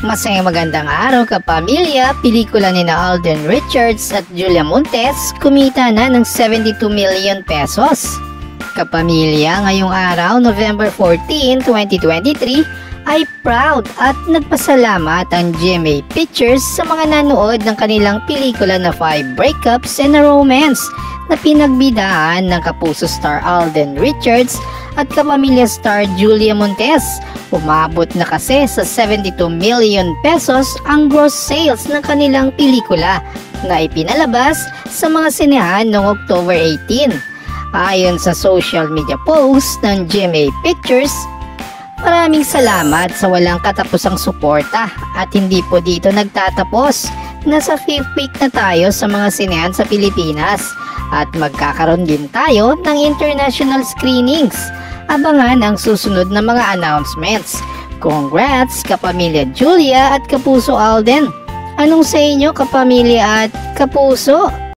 Masayang magandang araw kapamilya, pelikula ni Alden Richards at Julia Montes kumita na ng 72 million pesos. Kapamilya, ngayong araw, November 14, 2023, ay proud at nagpasalamat ang GMA Pictures sa mga nanood ng kanilang pelikula na 5 Breakups and a Romance na pinagbidaan ng kapuso star Alden Richards at kapamilya star Julia Montes. Umabot na kasi sa 72 million pesos ang gross sales ng kanilang pelikula na ipinalabas sa mga sinehan noong October 18. Ayon sa social media post ng GMA Pictures, maraming salamat sa walang katapusang suporta at hindi po dito nagtatapos. Nasa 5th week na tayo sa mga sinehan sa Pilipinas at magkakaroon din tayo ng international screenings. Abangan ang susunod na mga announcements. Congrats kapamilya Julia at kapuso Alden. Anong sa inyo kapamilya at kapuso?